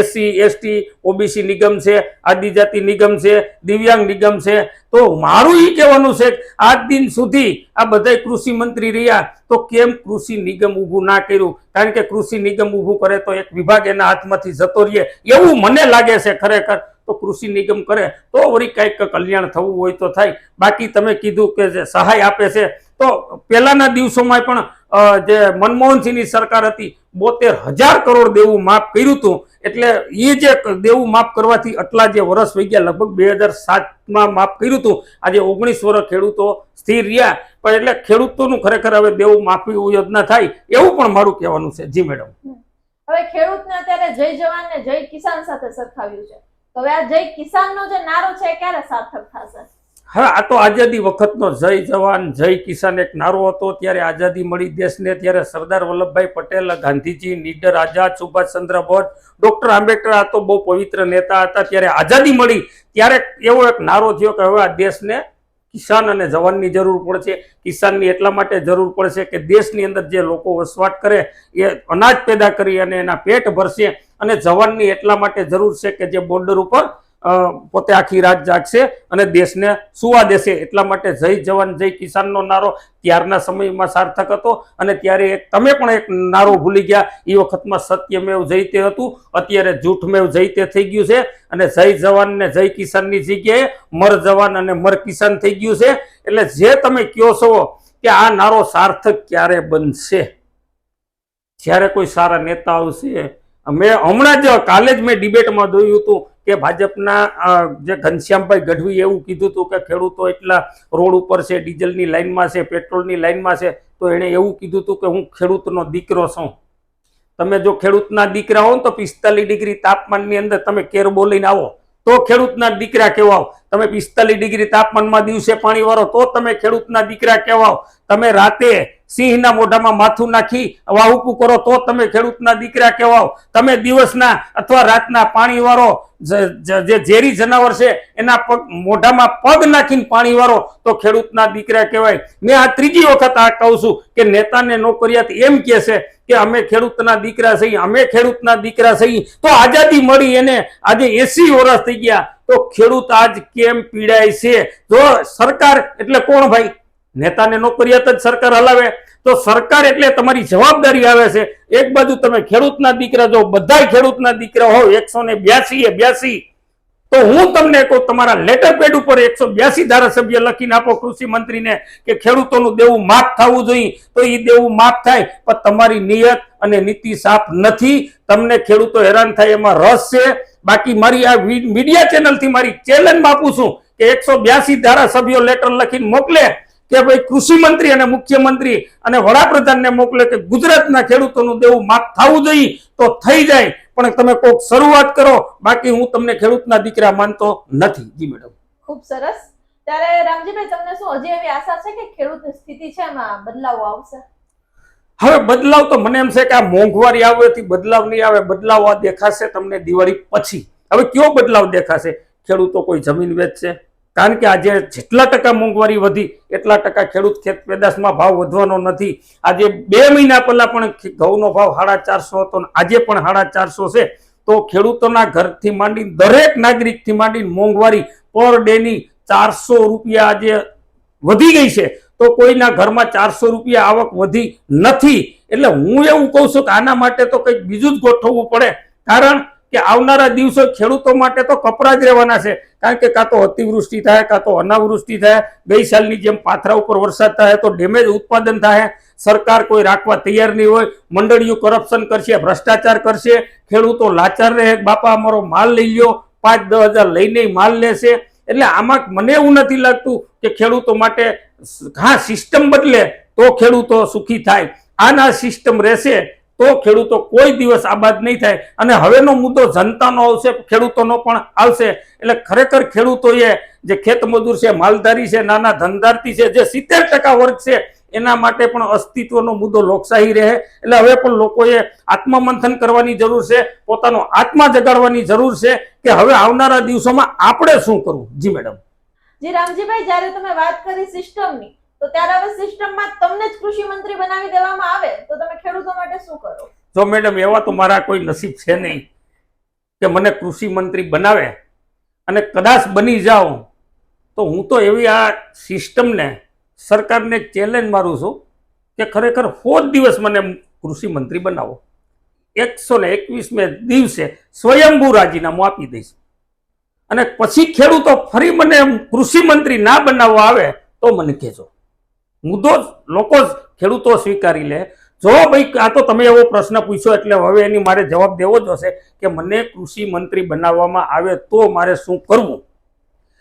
એસસી એસટી ઓબીસી નિગમ છે, આદિજાતિ નિગમ છે, દિવ્યાંગ નિગમ છે, તો મારું એ કહેવાનું છે કે આજ દિન સુધી આ બધા કૃષિ મંત્રી રહ્યા તો કેમ કૃષિ નિગમ ઊભું ના કર્યું? કારણ કે કૃષિ નિગમ ઊભું કરે તો એક વિભાગ એના હાથમાંથી જતો રહે એવું મને લાગે છે. ખરેખર તો કૃષિ નિગમ કરે તો વળી કંઈક કલ્યાણ થવું હોય તો થાય. બાકી તમે કીધું કે જે સહાય આપે છે તો પહેલાના દિવસોમાં પણ જે મનમોહનસિંહની સરકાર હતી 72,000 કરોડ દેવું માફ કર્યું હતું. એટલે એ જે દેવું માફ કરવાથી આટલા જે વર્ષ વહી ગયા, લગભગ 2007માં માફ કર્યું હતું. આજે 19 વર્ષ ખેડૂતો સ્થિર રહ્યા. પણ એટલે ખેડૂતોનું ખરેખર હવે દેવું માફી યોજના થાય એવું પણ મારું કહેવાનું છે. જી મેડમ. હવે ખેડૂતને અત્યારે જય જવાન ને જય કિસાન સાથે સરખાવ્યું છે, તો હવે આ જય કિસાનનો જે નારો છે એ ક્યારે સાર્થક થશે? હા, આ તો આઝાદી વખતનો જય જવાન જય કિસાન એક નારો હતો. ત્યારે આઝાદી મળી દેશને, ત્યારે સરદાર વલ્લભભાઈ પટેલ, ગાંધીજી, નીડર આઝાદ, સુભાષચંદ્ર બોઝ, ડોક્ટર આંબેડકર, આ તો બહુ પવિત્ર નેતા હતા. ત્યારે આઝાદી મળી ત્યારે એવો એક નારો થયો કે હવે આ દેશને કિસાન અને જવાનની જરૂર પડશે. કિસાનની એટલા માટે જરૂર પડશે કે દેશની અંદર જે લોકો વસવાટ કરે એ અનાજ પેદા કરી અને એના પેટ ભરશે, અને જવાનની એટલા માટે જરૂર છે કે જે બોર્ડર ઉપર પોતે આખી રાત જાગશે અને દેશને સુવા દેશે. એટલા માટે જય જવાન જય કિસાનનો નારો ત્યારના સમયમાં સાર્થક હતો. અને ત્યારે તમે પણ એક નારો ભૂલી ગયા, એ વખતમાં સત્યમેવ જયતે હતું, અત્યારે જૂઠમેવ જયતે થઈ ગયું છે. અને જય જવાન ને જય કિસાનની જગ્યાએ મર જવાન અને મર કિસાન થઈ ગયું છે. એટલે જે તમે કહો છો કે આ નારો સાર્થક ક્યારે બનશે? જ્યારે કોઈ સારા નેતા આવશે. મેં હમણાં જ કાલે જ મેં ડિબેટમાં જોયું હતું કે ભાજપના જે ઘનશ્યામભાઈ ગઢવી એવું કીધું હતું કે ખેડૂતો એટલા રોડ ઉપર છે, ડીઝલની લાઈનમાં છે, પેટ્રોલની લાઈનમાં છે. તો એણે એવું કીધું હતું કે હું ખેડૂતનો દીકરો છું. તમે જો ખેડૂતના દીકરા હો તો 45 ડિગ્રી તાપમાનની અંદર તમે કેર બોલીને આવો તો ખેડૂતના દીકરા કહેવાઓ. તમે 45 ડિગ્રી તાપમાનમાં દિવસે પાણી વાળો તો તમે ખેડૂતના દીકરા કહેવાઓ. તમે રાતે સિંહના મોઢામાં માથું નાખી વાહુપું કરો તો તમે ખેડૂતના દીકરા કહેવાઓ. તમે દિવસના અથવા રાતના પાણી વાળો, જે ઝેરી જનાવર છે એના મોઢામાં પગ નાખીને પાણી વાળો તો ખેડૂતના દીકરા કહેવાય. મેં આ ત્રીજી વખત આ કહું છું કે નેતાને નોકરિયાત એમ કહે છે કે અમે ખેડૂતના દીકરા છીએ, અમે ખેડૂતના દીકરા છીએ. તો આઝાદી મળી એને આજે 80 વર્ષ થઈ ગયા તો ખેડૂત આજ કેમ પીડાય છે? જો સરકાર એટલે કોણ ભાઈ? નેતાને નોકરિયાત જ સરકાર હલાવે. તો સરકાર એટલે તમારી જવાબદારી આવે છે. એક બાજુ તમે ખેડૂતના દીકરા, જો બધા ખેડૂતના દીકરા હોય 182 તો હું તમને કહું, તમારા લેટર પેડ ઉપર 182 ધારાસભ્ય લખીને આપો કૃષિ મંત્રીને કે ખેડૂતોનું દેવું માફ થવું જોઈએ. તો એ દેવું માફ થાય, પણ તમારી નિયત અને નીતિ સાફ નથી. તમને ખેડૂતો હેરાન થાય એમાં રસ છે. બાકી મારી આ મીડિયા ચેનલથી મારી ચેલેન્જ આપું છું કે 182 ધારાસભ્યો લેટર લખીને મોકલે કે ભાઈ કૃષિ મંત્રી અને મુખ્યમંત્રી અને વડાપ્રધાનને મોકલે કે ગુજરાતના ખેડૂતોનું દેવું માફ થવું જોઈએ તો થઈ જાય. પણ તમે કોઈક શરૂઆત કરો, બાકી હું તમને ખેડૂતના દીકરા માનતો નથી. જી મેડમ. ખૂબ સરસ. ત્યારે રામજીભાઈ, તમને શું હજી એવી આશા છે કે ખેડૂતની સ્થિતિ છે એમાં બદલાવ આવશે? હવે બદલાવ તો મને એમ છે કે આ મોંઘવારી આવવાથી બદલાવ નહીં આવે. બદલાવ આ દેખાશે તમને દિવાળી પછી. હવે કયો બદલાવ દેખાશે? ખેડૂતો કોઈ જમીન વેચશે, કારણ કે આજે જેટલા ટકા મોંઘવારી વધી એટલા ટકા ખેડૂત ખેત પેદાશમાં ભાવ વધવાનો નથી. આજે 2 મહિના પહેલા પણ ઘઉંનો ભાવ 450 હતો, આજે પણ 450 છે. તો ખેડૂતોના ઘરથી માંડીને દરેક નાગરિકથી માંડીને મોંઘવારી પર ડેની 400 રૂપિયા આજે વધી ગઈ છે. તો કોઈના ઘરમાં 400 રૂપિયા આવક વધી નથી. એટલે હું એવું કહું છું કે આના માટે તો કંઈક બીજું જ ગોઠવવું પડે. કારણ કે આવનારા દિવસો ખેડૂતો માટે તો કપરા જ રહેવાના છે. કારણ કે કાં તો અતિવૃષ્ટિ થાય, કાં તો અનાવૃષ્ટિ થાય. ગઈ સાલની જેમ પાથરા ઉપર વરસાદ થાય તો ડેમેજ ઉત્પાદન થાય. સરકાર કોઈ રાખવા તૈયાર નહીં હોય. મંડળીઓ કરપ્શન કરશે, ભ્રષ્ટાચાર કરશે. ખેડૂતો લાચાર રહે, બાપા અમારો માલ લઈ લ્યો, 5-10 હજાર લઈને માલ લેશે. એટલે આમાં મને એવું નથી લાગતું કે ખેડૂતો માટે, હા સિસ્ટમ બદલે તો ખેડૂતો સુખી થાય. આના સિસ્ટમ રહેશે તો ખેડૂતો કોઈ દિવસ આબાદ નહીં થાય. અને હવેનો મુદ્દો જનતાનો આવશે, ખેડૂતોનો પણ આવશે. એટલે ખરેખર ખેડૂતોએ જે ખેતમજૂર છે, માલધારી છે, નાના ધંધાર્થી છે, જે 70% વર્ગ છે એના માટે પણ અસ્તિત્વનો મુદ્દો લોકશાહી રહે. એટલે હવે પણ લોકોએ આત્મમંથન કરવાની જરૂર છે, પોતાનો આત્મા જગાડવાની જરૂર છે કે હવે આવનારા દિવસોમાં આપણે શું કરવું. જી મેડમ. જી રામજીભાઈ, જ્યારે તમે વાત કરી સિસ્ટમની, તો ત્યારે હવે સિસ્ટમમાં તમને જ કૃષિ મંત્રી બનાવી દેવામાં આવે તો તમે ખેડૂતો માટે શું કરો? જો મેડમ એવા તો મારા કોઈ નસીબ છે નહીં કે મને કૃષિ મંત્રી બનાવે, અને કદાચ બની જાઉં તો હું તો એવી આ સિસ્ટમને, સરકારને ચેલેન્જ મારું છું કે ખરેખર 4 દિવસ મને કૃષિ મંત્રી બનાવો. 121મે દિવસે સ્વયંભૂ રાજીનામું આપી દઈશ, અને પછી ખેડૂતો ફરી મને કૃષિ મંત્રી ના બનાવવા આવે તો મને કહેજો. મુદ્દો લોકો ખેડૂતો સ્વીકારી લે. જો ભાઈ આ તો તમે એવો પ્રશ્ન પૂછ્યો એટલે હવે એની મારે જવાબ દેવો જ હશે કે મને કૃષિ મંત્રી બનાવવામાં આવે તો મારે શું કરવું.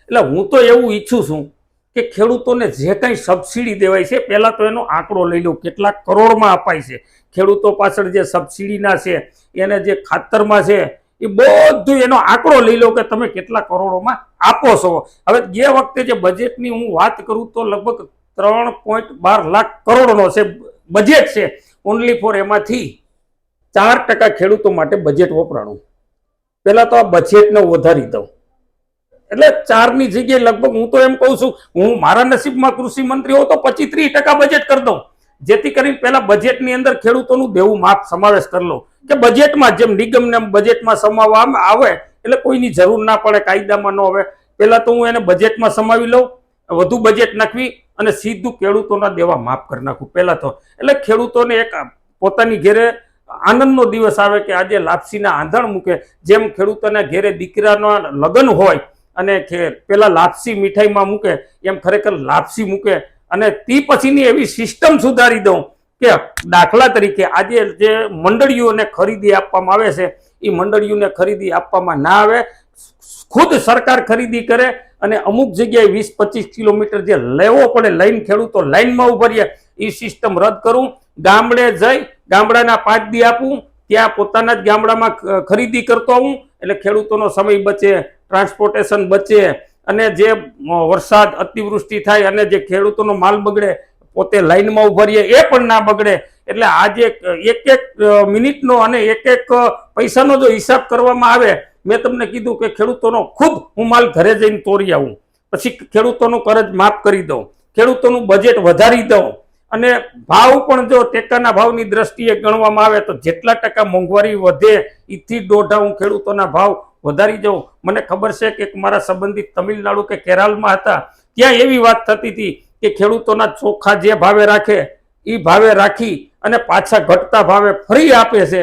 એટલે હું તો એવું ઈચ્છું છું કે ખેડૂતોને જે કંઈ સબસિડી દેવાય છે, પહેલા તો એનો આંકડો લઈ લો, કેટલા કરોડમાં અપાય છે. ખેડૂતો પાછળ જે સબસિડીના છે, એને જે ખાતરમાં છે, એ બધું એનો આંકડો લઈ લો કે તમે કેટલા કરોડોમાં આપો છો. હવે જે વખતે જે બજેટની હું વાત કરું તો લગભગ 3.12 લાખ કરોડનો છે બજેટ છે ઓનલી ફોર. એમાંથી 4% ખેડૂતો માટે બજેટ વપરાણું. પહેલા તો આ બજેટને વધારી દઉં એટલે 4ની જગ્યાએ લગભગ હું તો એમ કહું છું, હું મારા નસીબમાં કૃષિ મંત્રી હોઉં તો 25-30% બજેટ કરી દઉં, જેથી કરીને પહેલા બજેટની અંદર ખેડૂતોનું દેવું માફ સમાવેશ કરી લો કે બજેટમાં જેમ નિગમને બજેટમાં સમાવવામાં આવે એટલે કોઈની જરૂર ના પડે, કાયદામાં ન આવે. પહેલા તો હું એને બજેટમાં સમાવી લઉં, વધુ બજેટ નાખવી અને સીધું ખેડૂતોના દેવા માફ કરી નાખું પહેલા તો. એટલે ખેડૂતોને એક પોતાની ઘેરે આનંદનો દિવસ આવે કે આજે લાપસીના આંધણ મૂકે. જેમ ખેડૂતોના ઘેરે દીકરાનો લગ્ન હોય અને પેલા લાપસી મીઠાઈમાં મૂકે, એમ ખરેખર લાપસી મૂકે. અને તે પછીની એવી સિસ્ટમ સુધારી દઉં કે દાખલા તરીકે આજે જે મંડળીઓને ખરીદી આપવામાં આવે છે, એ મંડળીઓને ખરીદી આપવામાં ના આવે, ખુદ સરકાર ખરીદી કરે. અને અમુક જગ્યાએ 20-25 કિલોમીટર જે લેવો પડે, લાઈન ખેડૂતો લાઈનમાં ઉભા રહે, એ સિસ્ટમ રદ કરું. ગામડે જઈ ગામડાના 5 દી આપું, ત્યાં પોતાના જ ગામડામાં ખરીદી કરતો આવું. એટલે ખેડૂતોનો સમય બચે, ટ્રાન્સપોર્ટેશન બચે, અને જે વરસાદ અતિવૃષ્ટિ થાય અને જે ખેડૂતોનો માલ બગડે, પોતે લાઈનમાં ઉભા રહીએ એ પણ ના બગડે. એટલે આજે એક મિનિટનો અને એક પૈસાનો જો હિસાબ કરવામાં આવે, મેં તમને કીધું કે ખેડૂતોનો ખુદ હું માલ ઘરે જઈને તોડી આવું, પછી ખેડૂતોનું કરજ માફ કરી દઉં, ખેડૂતોનું બજેટ વધારી દઉં. અને ભાવ પણ જો ટેકાના ભાવની દ્રષ્ટિએ ગણવામાં આવે તો જેટલા ટકા મોંઘવારી વધે એથી 1.5 હું ખેડૂતોના ભાવ વધારી જાઉં. મને ખબર છે કે મારા સંબંધિત તમિલનાડુ કે કેરળમાં હતા, ત્યાં એવી વાત થતી હતી કે ખેડૂતોના ચોખા જે ભાવે રાખે એ ભાવે રાખી અને પાછા ઘટતા ભાવે ફરી આપે છે.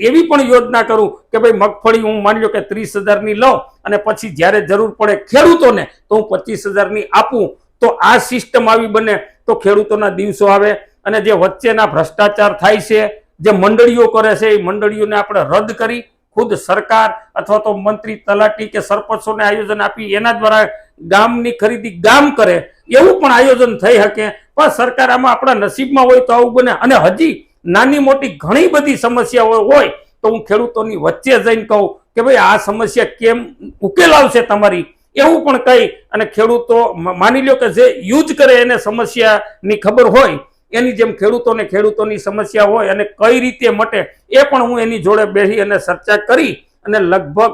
એવી પણ યોજના કરું કે ભાઈ મગફળી હું માની લો કે 30,000ની લઉં અને પછી જ્યારે જરૂર પડે ખેડૂતોને તો હું 25,000ની આપું. તો આ સિસ્ટમ આવી બને તો ખેડૂતોના દિવસો આવે. અને જે વચ્ચેના ભ્રષ્ટાચાર થાય છે, જે મંડળીઓ કરે છે, એ મંડળીઓને આપણે રદ કરી ખુદ સરકાર અથવા તો મંત્રી, તલાટી કે સરપંચોને આયોજન આપી એના દ્વારા ગામની ખરીદી ગામ કરે, એવું પણ આયોજન થઈ શકે. પણ સરકાર આમાં આપણા નસીબમાં હોય તો આવું બને. અને હજી નાની મોટી ઘણી બધી સમસ્યાઓ હોય તો હું ખેડૂતોની વચ્ચે જઈને કહું કે ભાઈ આ સમસ્યા કેમ ઉકેલ આવશે તમારી, એવું પણ કહી અને ખેડૂતો માની લો કે જે યુઝ કરે એને સમસ્યાની ખબર હોય, એની જેમ ખેડૂતોની સમસ્યા હોય અને કઈ રીતે મટે એ પણ હું એની જોડે બેસી અને ચર્ચા કરી. અને લગભગ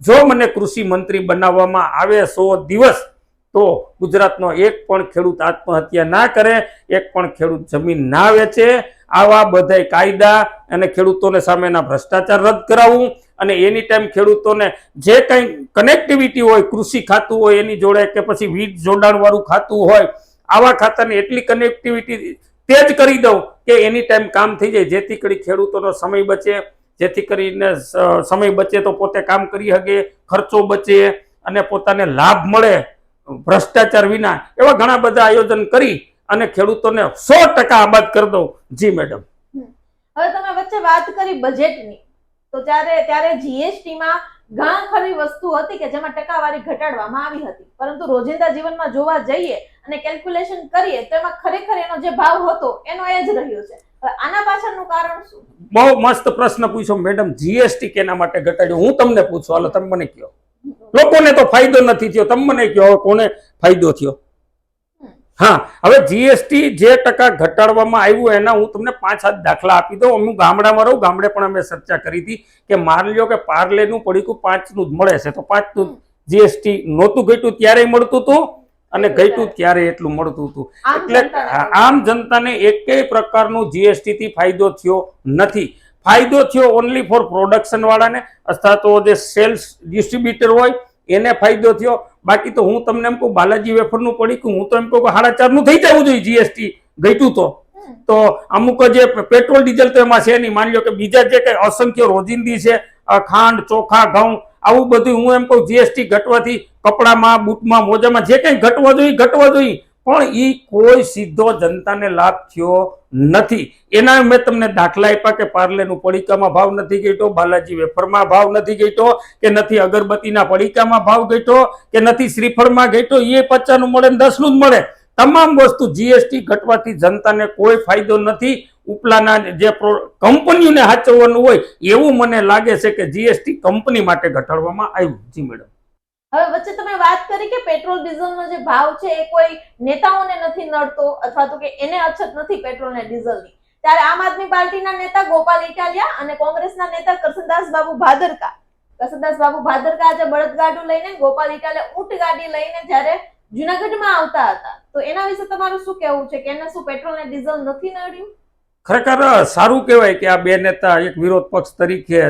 જો મને કૃષિ મંત્રી બનાવવામાં આવે 100 દિવસ તો ગુજરાતનો એક પણ ખેડૂત આત્મહત્યા ના કરે, એક પણ ખેડૂત જમીન ના વેચે. આવા બધા કાયદા અને ખેડૂતોને સામેના ભ્રષ્ટાચાર રદ કરાવવું. અને એની ટાઈમ ખેડૂતોને જે કંઈ કનેક્ટિવિટી હોય, કૃષિ ખાતું હોય એની જોડે કે પછી વીજ જોડાણ વાળું ખાતું હોય, આવા ખાતાની એટલી કનેક્ટિવિટી તેજ કરી દઉં કે એની ટાઈમ કામ થઈ જાય, જેથી કરી ખેડૂતોનો સમય બચે. જેથી કરીને સમય બચે તો પોતે કામ કરી શકે, ખર્ચો બચે અને પોતાને લાભ મળે ભ્રષ્ટાચાર વિના. એવા ઘણા બધા આયોજન કરી અને ખેડૂતોને 100% આબાદ કરી દઉં. જી મેડમ. હવે તમે વચ્ચે વાત કરી બજેટની, તો ત્યારે જીએસટી માં ઘણા ખરી વસ્તુ હતી કે જેમાં ટકાવારી ઘટાડવામાં આવી હતી, પરંતુ રોજિંદા જીવનમાં જોવા જઈએ અને કેલ્ક્યુલેશન કરીએ તો એમાં ખરેખર એનો જે ભાવ હતો એનો એ જ રહ્યો છે. આના પાછળનું કારણ શું? બહુ મસ્ત પ્રશ્ન પૂછ્યો મેડમ. જીએસટી કેના માટે ઘટાડ્યો હું તમને પૂછું, હાલો તમે મને કહો. લોકોને તો ફાયદો નથી થયો, તમે મને કહો હવે કોને ફાયદો થયો? હા, હવે જીએસટી જે ટકા ઘટાડવામાં આવ્યું એના હું તમને 5-7 દાખલા આપી દઉં. હું ગામડામાં રહું, ગામડે પણ અમે ચર્ચા કરી હતી કે માની લો કે પાર્લેનું પડીકું 5નું જ મળે છે તો 5નું જીએસટી નહોતું ઘટ્યું ત્યારે મળતું હતું અને ઘટ્યું ત્યારે એટલું મળતું હતું. એટલે આમ જનતાને એકેય પ્રકારનું જીએસટી થી ફાયદો થયો નથી. ફાયદો થયો ઓનલી ફોર પ્રોડક્શન વાળાને અથવા તો જે સેલ્સ ડિસ્ટ્રીબ્યુટર હોય એને ફાયદો થયો. બાકી તો હું તમને એમ કહું બાલાજી વેફરનું પડી કે હું તો એમ કહું કે 4.5 નું થઈ જવું જોઈએ જીએસટી ઘટ્યું તો અમુક જે પેટ્રોલ ડીઝલ તો એમાં છે નહીં. માની લો કે બીજા જે કઈ અસંખ્ય રોજિંદી છે ખાંડ ચોખા ઘઉં આવું બધું હું એમ કહું જીએસટી ઘટવાથી કપડામાં બૂટમાં મોજામાં જે કંઈ ઘટવા જોઈએ પણ એ કોઈ સીધો જનતાને લાભ થયો નથી. એના મેં તમને દાખલા આપ્યા કે પાર્લેનું પડીકામાં ભાવ નથી ઘટ્યો, બાલાજી વેફરમાં ભાવ નથી ઘટ્યો, કે નથી અગરબત્તીના પડીકામાં ભાવ ઘટ્યો, કે નથી શ્રીફળમાં ઘટ્યો. એ 50 નું મળે 10 નું જ મળે. તમામ વસ્તુ જીએસટી ઘટવાથી જનતાને કોઈ ફાયદો નથી. ઉપલાના જે કંપનીઓને સાચવવાનું હોય એવું મને લાગે છે કે જીએસટી કંપની માટે ઘટાડવામાં આવ્યું. જી મેડમ. હવે વચ્ચે તમે વાત કરી કે પેટ્રોલ ડીઝલનો જે ભાવ છે એ કોઈ નેતાઓને નથી નડતો અથવા તો કે એને અછત નથી પેટ્રોલ ને ડીઝલની. ત્યારે આમ આદમી પાર્ટીના નેતા ગોપાલ ઇટાલિયા અને કોંગ્રેસના નેતા કરસનદાસ બાબુ ભાદરકા આજે બળદગાડું લઈને ગોપાલ ઇટાલિયા ઊંટ ગાડી લઈને જ્યારે જુનાગઢમાં આવતા હતા, તો એના વિશે તમારું શું કહેવું છે કે એને શું પેટ્રોલ ને ડીઝલ નથી નડ્યું? ખરેખર સારું કહેવાય કે આ બે નેતા એક વિરોધ પક્ષ તરીકે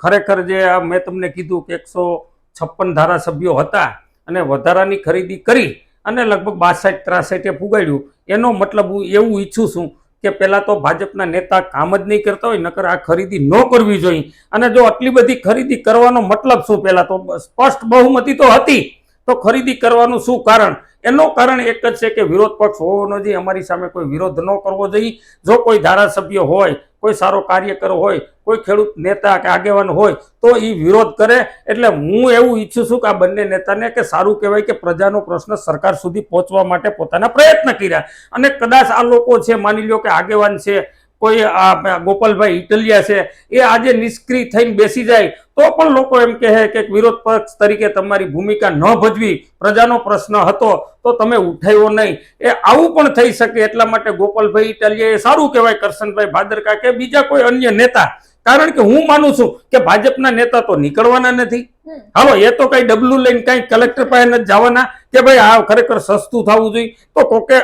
ખરેખર જે આ મેં તમને કીધું કે 156 ધારાસભ્યો હતા અને વધારાની ખરીદી કરી અને લગભગ 62-63 પુગાડ્યું. એનો મતલબ હું એવું ઈચ્છું છું કે પહેલા તો ભાજપના નેતા કામ જ નહીં કરતા હોય, નકર આ ખરીદી ન કરવી જોઈએ. અને જો આટલી બધી ખરીદી કરવાનો મતલબ શું? પહેલા તો સ્પષ્ટ બહુમતી તો હતી, તો ખરીદી કરવાનું શું કારણ? એનું કારણ એક જ છે કે વિરોધ પક્ષ હોવો જોઈએ. અમારી સામે કોઈ વિરોધ ન કરવો જોઈએ. જો કોઈ ધારાસભ્ય હોય, કોઈ સારો કાર્યકર હોય, કોઈ ખેડૂત નેતા કે આગેવાન હોય તો એ વિરોધ કરે. એટલે હું એવું ઈચ્છું છું કે આ બંને નેતાને કે સારું કહેવાય કે પ્રજાનો પ્રશ્ન સરકાર સુધી પહોંચવા માટે પોતાના પ્રયત્ન કર્યા. અને કદાચ આ લોકો છે, માની લો કે આગેવાન છે, કોઈ આ ગોપાલભાઈ ઇટલિયા છે, એ આજે નિષ્ક્રિય થઈને બેસી જાય તો પણ લોકો એમ કહે કે વિરોધ પક્ષ તરીકે તમારી ભૂમિકા ન ભજવી, પ્રજાનો પ્રશ્ન હતો તો તમે ઉઠાવ્યો નહીં. એ આવું પણ થઈ શકે. એટલા માટે ગોપાલભાઈ ઇટાલિયા એ સારું કહેવાય, કરશનભાઈ ભાદરકા કે બીજા કોઈ અન્ય નેતા. કારણ કે હું માનું છું કે ભાજપના નેતા તો નીકળવાના નથી. હાલો, એ તો કઈ ડબલું લઈને કઈ કલેક્ટર પાસે નથી જવાના કે ભાઈ આ ખરેખર સસ્તું થવું જોઈએ. તો કોકે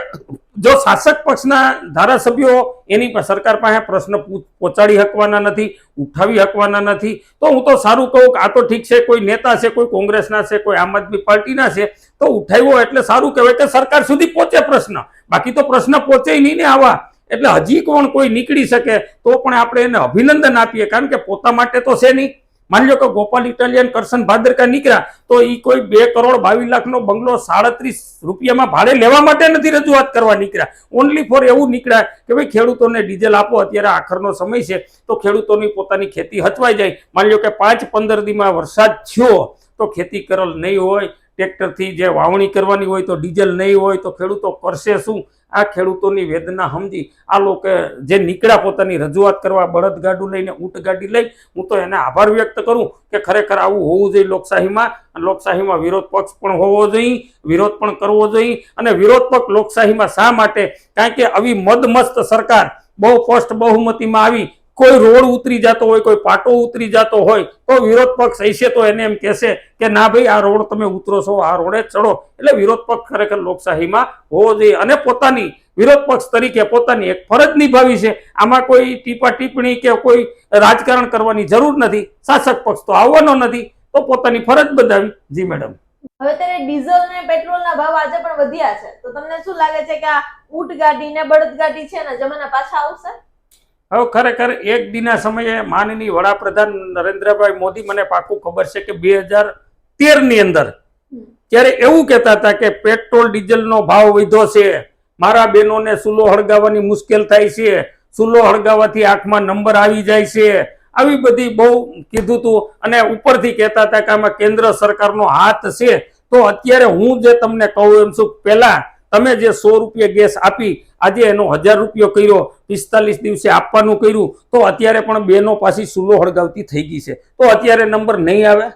જો શાસક પક્ષના ધારાસભ્યો એની સરકાર પાસે પ્રશ્ન પહોંચાડી શકવાના નથી, ઉઠાવી શકવાના નથી, તો હું તો સારું કહું કે આ તો ઠીક છે, કોઈ નેતા છે, કોઈ કોંગ્રેસના છે, કોઈ આમ આદમી પાર્ટીના છે, તો ઉઠાવ્યો એટલે સારું કહેવાય કે સરકાર સુધી પહોંચે પ્રશ્ન. બાકી તો પ્રશ્ન પહોંચે નહીં ને આવા. એટલે હજી કોઈ નીકળી શકે તો પણ આપણે એને અભિનંદન આપીએ, કારણ કે પોતા માટે તો છે નહીં. માની લો કે ગોપાલ ઇટાલિયન કરશન ભાદરકા નીકળ્યા તો એ કોઈ 2 કરોડ 22 લાખનો બંગલો 37 રૂપિયામાં ભાડે લેવા માટે નથી રજૂઆત કરવા નીકળ્યા. ઓનલી ફોર એવું નીકળ્યા કે ભાઈ ખેડૂતોને ડીઝલ આપો, અત્યારે આખરનો સમય છે તો ખેડૂતોની પોતાની ખેતી હચવાઈ જાય. માની લો કે 5-15 દીમાં વરસાદ થયો તો ખેતી કરલ નહીં હોય, ટ્રેક્ટરથી જે વાવણી કરવાની હોય તો ડીઝલ નહીં હોય તો ખેડૂતો કરશે શું? આ ખેડૂતોની વેદના સમજી આ લોકો જે નીકળ્યા પોતાની રજૂઆત કરવા બળદગાડું લઈને, ઊંટ ગાડી લઈ, હું તો એને આભાર વ્યક્ત કરું કે ખરેખર આવું હોવું જોઈએ લોકશાહીમાં. લોકશાહીમાં વિરોધ પક્ષ પણ હોવો જોઈએ, વિરોધ પણ કરવો જોઈએ. અને વિરોધ પક્ષ લોકશાહીમાં શા માટે? કારણ કે આવી મદમસ્ત સરકાર બહુ સ્પષ્ટ બહુમતીમાં આવી, કોઈ રોડ ઉતરી જતો હોય, કોઈ પાટો ઉતરી જતો હોય તો વિરોધ પક્ષ હશે તો એને એમ કહેશે કે ના ભાઈ આ રોડ તમે ઉતરો છો, આ રોડે ચડો. એટલે વિરોધ પક્ષ ખરેખર લોકશાહીમાં હોવો જોઈએ અને પોતાની વિરોધ પક્ષ તરીકે પોતાની એક ફરજ નિભાવી છે. આમાં કોઈ ટીપા ટિપ્પણી કે કોઈ રાજકારણ કરવાની જરૂર નથી. શાસક પક્ષ તો આવવાનો નથી તો પોતાની ફરજ બજાવી. જી મેડમ. હવે ત્યારે ડીઝલ ને પેટ્રોલના ભાવ આજે પણ વધ્યા છે, તો તમને શું લાગે છે કે આ ઊંટ ગાડી ને બળદ ગાડી છે ને જમાના પાછા આવશે? હવે ખરેખર એક દિના સમયે માનનીય વડાપ્રધાન નરેન્દ્રભાઈ મોદી, મને પાકું ખબર છે કે 2013 અંદર ત્યારે એવું કહેતા હતા કે પેટ્રોલ ડીઝલનો ભાવ વધ્યો છે, મારા બહેનોને ચૂલો હળગાવવાની મુશ્કેલ થાય છે, ચૂલો હળગાવવાથી આંખમાં નંબર આવી જાય છે, આવી બધી બહુ કીધું હતું. અને ઉપરથી કહેતા હતા કે આમાં કેન્દ્ર સરકારનો હાથ છે. તો અત્યારે હું જે તમને કહું એમ છું, પહેલા તમે જે 100 રૂપિયા ગેસ આપી આજે એનો 1000 રૂપિયો કર્યો, 45 દિવસે આપવાનું કર્યું, તો અત્યારે પણ બહેનો પાછી ચૂલો હળગાવતી થઈ ગઈ છે. તો અત્યારે નંબર નહીં આવે,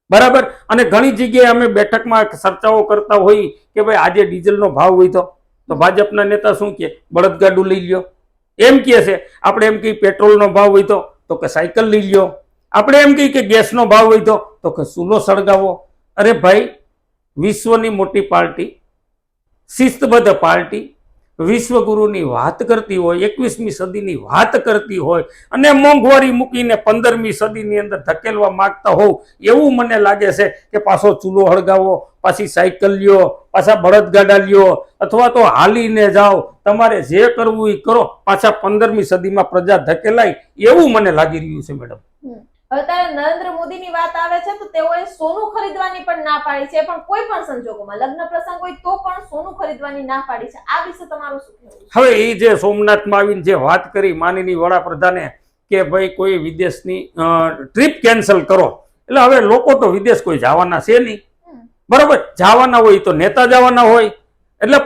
બરાબર. અને ઘણી જગ્યાએ અમે બેઠકમાં ચર્ચાઓ કરતા હોઈ કે ભાઈ આજે ડીઝલનો ભાવ વધ્યો તો ભાજપના નેતા શું કહે? બળદગાડું લઈ લ્યો એમ કહે છે. આપણે એમ કહીએ પેટ્રોલનો ભાવ વધ્યો તો કે સાયકલ લઈ લ્યો. આપણે એમ કહીએ કે ગેસનો ભાવ વધ્યો તો કે ચૂલો સળગાવો. અરે ભાઈ, વિશ્વની મોટી પાર્ટી, શિસ્તબદ્ધ પાર્ટી, વિશ્વગુરુની વાત કરતી હોય, 21મી સદીની વાત કરતી હોય અને મોંઘવારી મૂકીને 15મી સદીની અંદર ધકેલવા માંગતા હોવ એવું મને લાગે છે કે પાછો ચૂલો હળગાવો, પાછી સાયકલ લ્યો, પાછા બળદગાડા લ્યો અથવા તો હાલીને જાઓ, તમારે જે કરવું એ કરો, પાછા 15મી સદીમાં પ્રજા ધકેલાય એવું મને લાગી રહ્યું છે મેડમ. હવે ત્યારે નરેન્દ્ર મોદીની વાત આવે છે તો તેઓએ સોનું ખરીદવાની પણ ના પાડી છે, પણ કોઈ પણ સંજોગોમાં લગ્ન પ્રસંગ હોય તો પણ સોનું ખરીદવાની ના પાડી છે. આ વિશે તમારું શું કહેવું છે? હવે એ જે સોમનાથમાં આવીને જે વાત કરી માનનીય વડાપ્રધાને કે ભાઈ કોઈ વિદેશની ટ્રીપ કેન્સલ કરો, એટલે હવે લોકો તો વિદેશ કોઈ જવાના છે નહીં, બરોબર? જવાના હોય તો નેતા જવાના હોય, એટલે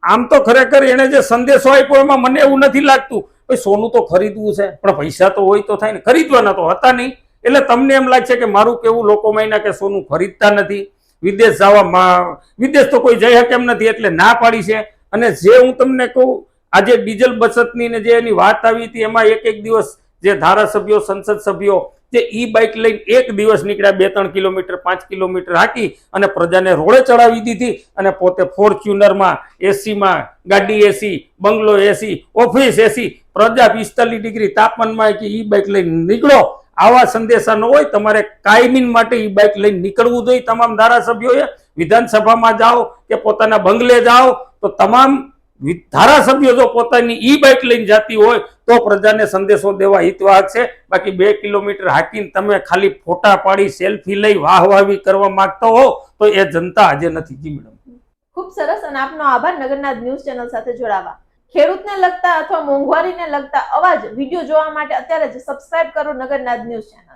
આમ તો ખરેખર એને જે સંદેશો આપ્યો એમાં મને એવું નથી લાગતું ભાઈ સોનું તો ખરીદવું છે પણ પૈસા તો હોય તો થાય ને, ખરીદવાના તો હતા નહીં. એટલે તમને એમ લાગશે કે મારું કેવું લોકો માયના કે સોનું ખરીદતા નથી, વિદેશ વિદેશ તો કોઈ જઈ શકે એમ નથી એટલે ના પાડી છે. અને જે હું તમને કહું આજે ડીઝલ બચતની ને જે એની વાત આવી હતી એમાં એક દિવસ જે ધારાસભ્યો, સંસદ સભ્યો જે ઈ બાઇક લઈને એક દિવસ નીકળ્યા, 2-3 કિલોમીટર 5 કિલોમીટર હાકી અને પ્રજાને રોડે ચડાવી દીધી અને પોતે ફોર્ચ્યુનરમાં એસીમાં, ગાડી એસી, બંગલો એસી, ઓફિસ એસી, પ્રજા 45 ડિગ્રી તાપમાનમાં કે ઈ બાઇક લઈને નીકળો. આવા સંદેશા ન હોય, તમારે કાયમીન માટે ઈ બાઇક લઈને નીકળવું જોઈએ. તમામ ધારાસભ્યોએ વિધાનસભામાં જાઓ કે પોતાના બંગલે જાઓ તો તમામ ધારાસભ્યો જો પોતાની ઈ બાઇક લઈને જતી હોય તો પ્રજાને સંદેશો દેવા હિતવાહક છે. બાકી 2 કિલોમીટર હાકીને તમે ખાલી ફોટા પાડી સેલ્ફી લઈ વાહવાહી કરવા માંગતા હો તો એ જનતા આજે નથી. જી મેડમ, ખૂબ સરસ અને આપનો આભાર નગરનાથ ન્યૂઝ ચેનલ સાથે જોડાવા. ખેડૂતને લગતા અથવા મોંઘવારીને લગતા અવાજ વિડીયો જોવા માટે અત્યારે જ સબસ્ક્રાઇબ કરો નગરનાથ ન્યૂઝ ચેનલ.